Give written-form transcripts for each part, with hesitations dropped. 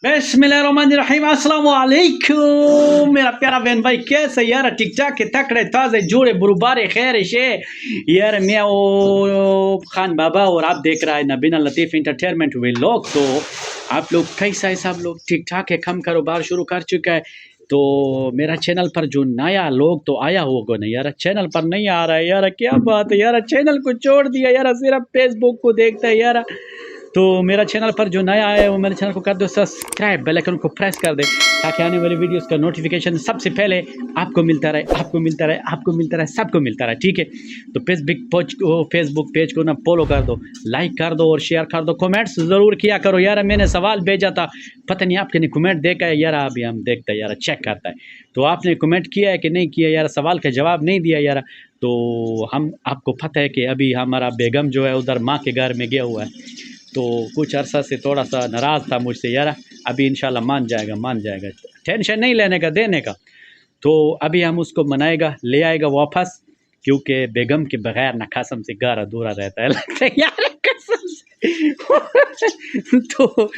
बिस्मिल्लाहिर्रहमानिर्रहीम अस्सलाम वालेकुम मेरा प्यारा बहन भाई कैसे यार ठीक ठाक है तकड़े ताज़े जोड़े बुरबारे खैर शे यार मैं वो खान बाबा और आप देख रहा है नबीना लतीफ़ इंटरटेनमेंट व्लॉग। तो आप लोग कैसा है सब लोग ठीक ठाक है कम कारोबार शुरू कर चुका है। तो मेरा चैनल पर जो नया लोग तो आया होगा ना यार चैनल पर नहीं आ रहा है यार क्या बात है यार चैनल को छोड़ दिया यार सिर्फ फेसबुक को देखता है यार। तो मेरा चैनल पर जो नया है वो मेरे चैनल को कर दो सब्सक्राइब, बेल आइकन को प्रेस कर दे ताकि आने वाली वीडियोस का नोटिफिकेशन सबसे पहले आपको मिलता रहे आपको मिलता रहे आपको मिलता रहे सबको मिलता रहे। ठीक है, तो फेसबुक पेज को ना फॉलो कर दो, लाइक कर दो और शेयर कर दो, कमेंट्स ज़रूर किया करो यार। मैंने सवाल भेजा था, पता नहीं आपके ने कमेंट देखा है यार, अभी हम देखते हैं यार, चेक करता है। तो आपने कमेंट किया है कि नहीं किया यार, सवाल का जवाब नहीं दिया यार। तो हम आपको पता है कि अभी हमारा बेगम जो है उधर माँ के घर में गया हुआ है, तो कुछ अरसा से थोड़ा सा नाराज़ था मुझसे यार। अभी इंशाल्लाह मान जाएगा टेंशन नहीं लेने का देने का। तो अभी हम उसको मनाएगा ले आएगा वापस, क्योंकि बेगम के बगैर ना कसम से घर अधूरा रहता है लगता है यार कसम से तो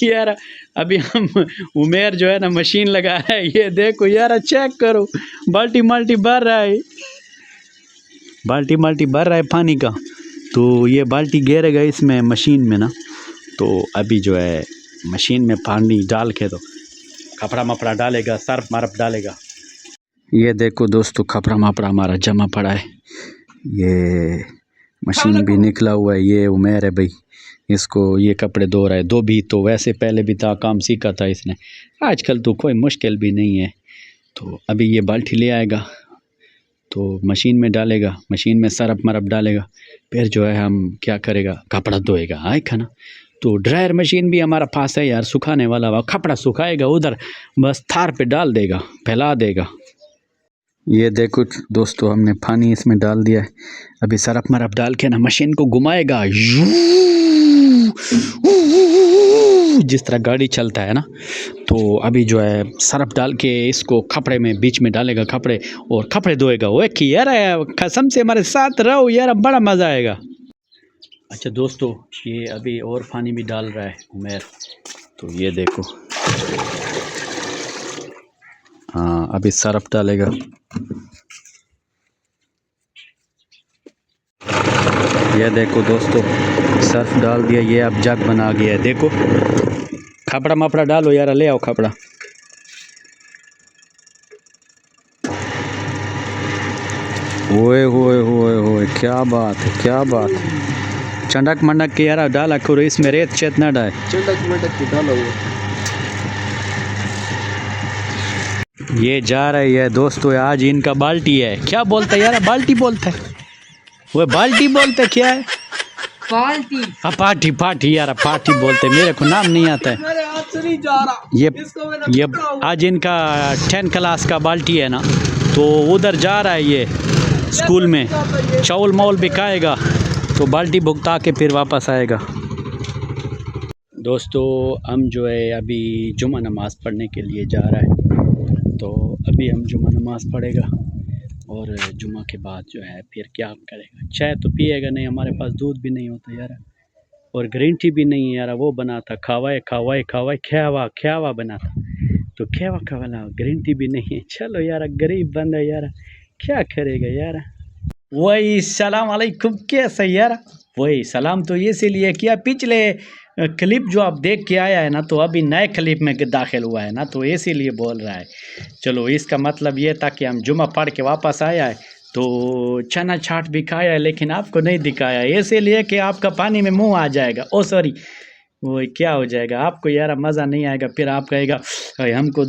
यार अभी हम उमेर जो है ना मशीन लगा है, ये देखो यार चेक करो, बाल्टी माल्टी भर रहा है, बाल्टी माल्टी भर रहा है पानी का। तो ये बाल्टी गिरेगा इसमें मशीन में ना, तो अभी जो है मशीन में पानी डाल के तो कपड़ा मपड़ा डालेगा, सर्फ मर्फ डालेगा। ये देखो दोस्तों कपड़ा मपड़ा हमारा जमा पड़ा है, ये मशीन भी निकला हुआ है, ये उमेर है भाई, इसको ये कपड़े धो रहा है। दो भी तो वैसे पहले भी था, काम सीखा था इसने, आजकल तो कोई मुश्किल भी नहीं है। तो अभी ये बाल्टी ले आएगा तो मशीन में डालेगा, मशीन में सरफ मरफ डालेगा, फिर जो है हम क्या करेगा, कपड़ा धोएगा आए खाना। तो ड्रायर मशीन भी हमारा पास है यार, सुखाने वाला कपड़ा सुखाएगा उधर, बस थार पे डाल देगा, फैला देगा। ये देखो दोस्तों हमने पानी इसमें डाल दिया है, अभी सरफ मरफ डाल के ना मशीन को घुमाएगा जिस तरह गाड़ी चलता है ना। तो अभी जो है सरफ डाल के इसको कपड़े में बीच में डालेगा कपड़े, और कपड़े धोएगा। वो कि यार कसम से हमारे साथ रहो यार, बड़ा मज़ा आएगा। अच्छा दोस्तों, ये अभी और पानी भी डाल रहा है उमेर, तो ये देखो, हाँ अभी सरफ डालेगा। ये देखो दोस्तों सर्फ डाल दिया, ये अब जग बना गया है। देखो कपड़ा मपड़ा डालो यार, ले आओ कपड़ा। ओए होए होए होए, क्या बात है क्या बात है। चंडक मंडक के यार डाला करो इसमें, रेत चेत ना डाले, चंडक मंडक की डालो। ये जा रहा है दोस्तों, आज इनका बाल्टी है, क्या बोलता है यार, बाल्टी बोलता है, वो बाल्टी बोलते क्या है, पार्टी, हाँ पार्टी पार्टी यार, पार्टी बोलते, मेरे को नाम नहीं आता है। मेरे हाथ से नहीं जा रहा। ये आज इनका 10 क्लास का बाल्टी है ना, तो उधर जा रहा है ये स्कूल में, चावल मावल बिकाएगा तो बाल्टी भुगता के फिर वापस आएगा। दोस्तों हम जो है अभी जुमा नमाज़ पढ़ने के लिए जा रहा है, तो अभी हम जुमा नमाज़ पढ़ेगा और जुमा के बाद जो है फिर क्या करेगा, चाय तो पिएगा नहीं, हमारे पास दूध भी नहीं होता यार, और ग्रीन टी भी नहीं है यार। वो बना था खावाए खावाए खावाए ख्यावा ख्यावा बना था, तो ख्यावा खावा, ग्रीन टी भी नहीं है। चलो यार गरीब बंदा यार, क्या करेगा यार। वही सलाम अलैकुम, कैसा यार, वही सलाम तो इसीलिए किया, पिछले क्लिप जो आप देख के आया है ना, तो अभी नए क्लिप में दाखिल हुआ है ना, तो इसीलिए बोल रहा है। चलो इसका मतलब ये था कि हम जुमा पढ़ के वापस आया है, तो चना चाट भी खाया है, लेकिन आपको नहीं दिखाया, इसीलिए कि आपका पानी में मुंह आ जाएगा। ओ सॉरी, वो क्या हो जाएगा, आपको यार मज़ा नहीं आएगा, फिर आप कहेगा हमको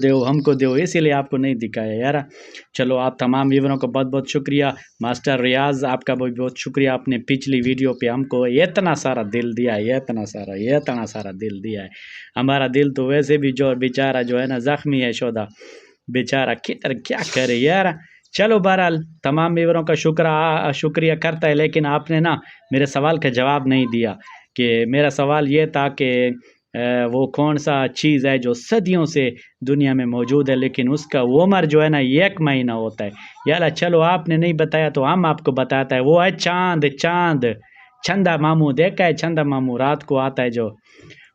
दो, इसीलिए आपको नहीं दिखाया यार। चलो आप तमाम व्यूअरों को बहुत बहुत शुक्रिया, मास्टर रियाज आपका बहुत बहुत शुक्रिया, आपने पिछली वीडियो पे हमको इतना सारा दिल दिया है, इतना सारा दिल दिया है। हमारा दिल तो वैसे भी जो बेचारा जो है ना ज़ख्मी है शोधा बेचारा, किधर क्या करे यार। चलो बहरहाल तमाम व्यूअरों का शुक्रिया करता है, लेकिन आपने ना मेरे सवाल का जवाब नहीं दिया। कि मेरा सवाल ये था कि वो कौन सा चीज़ है जो सदियों से दुनिया में मौजूद है, लेकिन उसका उम्र जो है ना 1 महीना होता है। यार चलो आपने नहीं बताया तो हम आपको बताता है, वो है चांद। चंदा मामू देखा है, चंदा मामू रात को आता है जो,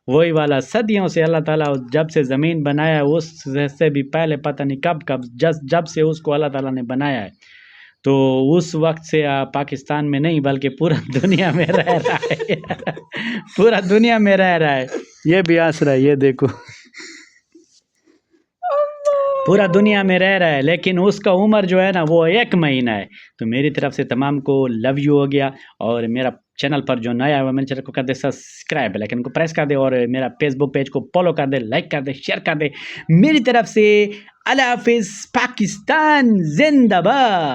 वही वाला सदियों से अल्लाह ताला जब से ज़मीन बनाया उससे भी पहले पता नहीं कब जब से उसको अल्लाह ताला ने बनाया है, तो उस वक़्त से पाकिस्तान में नहीं बल्कि पूरा दुनिया में रह रहा है। पूरा दुनिया में रह रहा है। ये भी हँस रहा है, ये देखो। पूरा दुनिया में रह रहा है, लेकिन उसका उम्र जो है ना वो 1 महीना है। तो मेरी तरफ से तमाम को लव यू हो गया, और मेरा चैनल पर जो नया है वो मेरे चैनल को कर दे सब्सक्राइब, बेल आइकन को प्रेस कर दे, और मेरा फेसबुक पेज को फॉलो कर दे, लाइक कर दे, शेयर कर दे। मेरी तरफ से अल्लाह हाफ़िज़, पाकिस्तान ज़िंदाबाद।